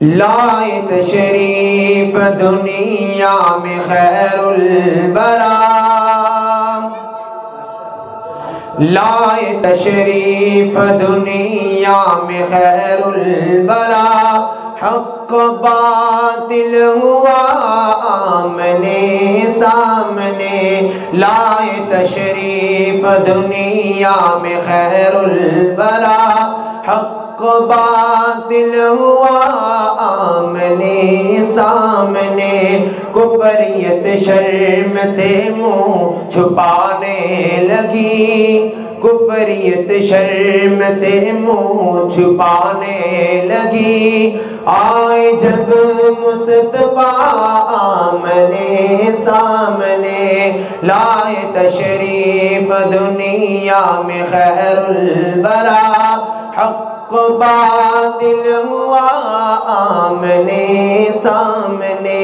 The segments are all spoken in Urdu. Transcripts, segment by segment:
لائے تشریف دنیا میں خیر الورا، لائے تشریف دنیا میں خیر الورا، حق باطل ہوا آمنے سامنے، لائے تشریف دنیا میں خیر الورا، حق باطل ہوا آمنے سامنے، کفریت شرم سے منہ چھپانے لگی، کفریت شرم سے منہ چھپانے لگی، آئے جب مصطفیٰ آمنے سامنے، لائے تشریف دنیا میں خیر الورا، حق باطل ہوا آمنے سامنے،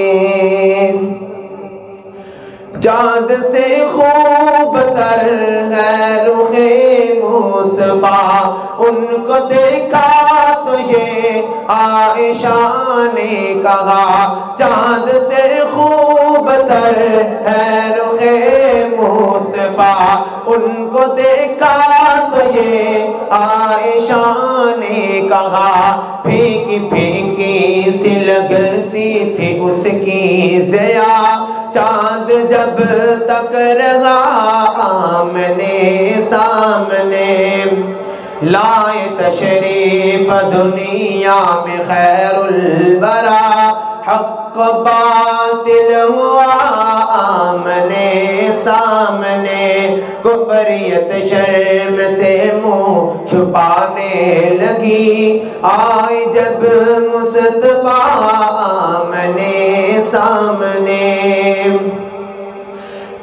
چاند سے خوب تر ہے رخ مصطفیٰ، ان کو دیکھا تو یہ عائشہ نے کہا، چاند سے خوب تر ہے رخ مصطفیٰ، ان کو دیکھا تو یہ عائشہ نے کہا، پھیکی پھیکی سی لگتی تھی اس کی ضیا، چاند جب تک رہا آمنے سامنے، لائے تشریف دنیا میں خیر الورا، حق باطل ہوا آمنے سامنے، کفریت شرم سے منہ چھپانے لگی، آئے جب مصطفیٰ آمنے سامنے،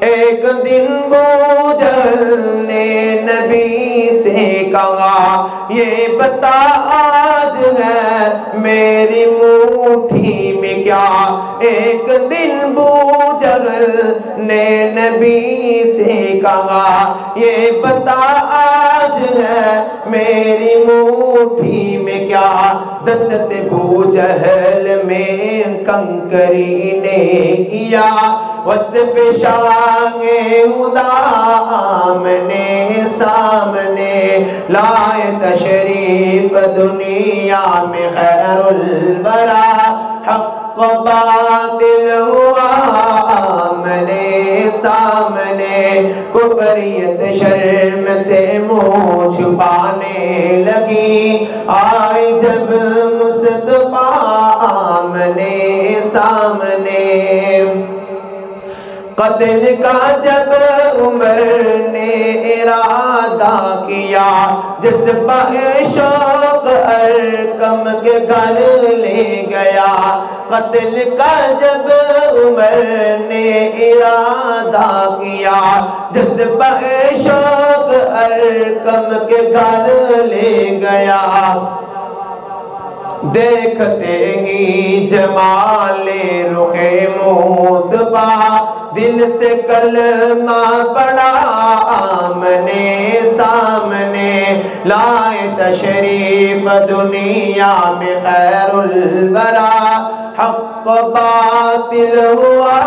ایک دن بوجہل نے نبی سے کہا، یہ بتا آج ہے میری مٹھی میں کیا، ایک دن بوجہل نے نبی سے کہا، یہ بتا آج ہے میری مٹھی میں کیا، دست بوجہل میں کنکری نے کیا، وصف شاہ خدا آمنے سامنے، لائے تشریف دنیا میں خیر الورا، حق باطل ہوا آمنے سامنے، کفریت شرم سے منہ چھپانے لگی، آئے جب مصطفیٰ آمنے سامنے، قتل کا جب عمر نے ارادہ کیا، جذبہ شوق ارقم کے گھر لے گیا، قتل کا جب عمر نے ارادہ کیا، جذبہ شوق ارقم کے گھر لے گیا، دیکھتے ہی جمال رخ مصطفیٰ، دل سے کلمہ پڑا آمنے سامنے، لائے تشریف دنیا میں خیر الورا، حق باطل ہوا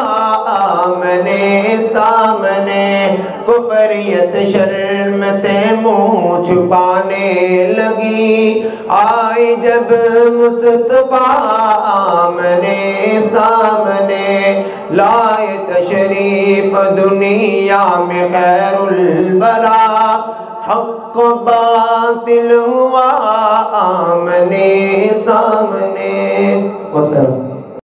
آمنے سامنے، کفریت شرم سے منہ چھپانے لگی، آئے جب مصطفیٰ آمنے سامنے، لائے تشریف دنیا میں خیر الورا، حق باطل ہوا آمنے سامنے، وسلام۔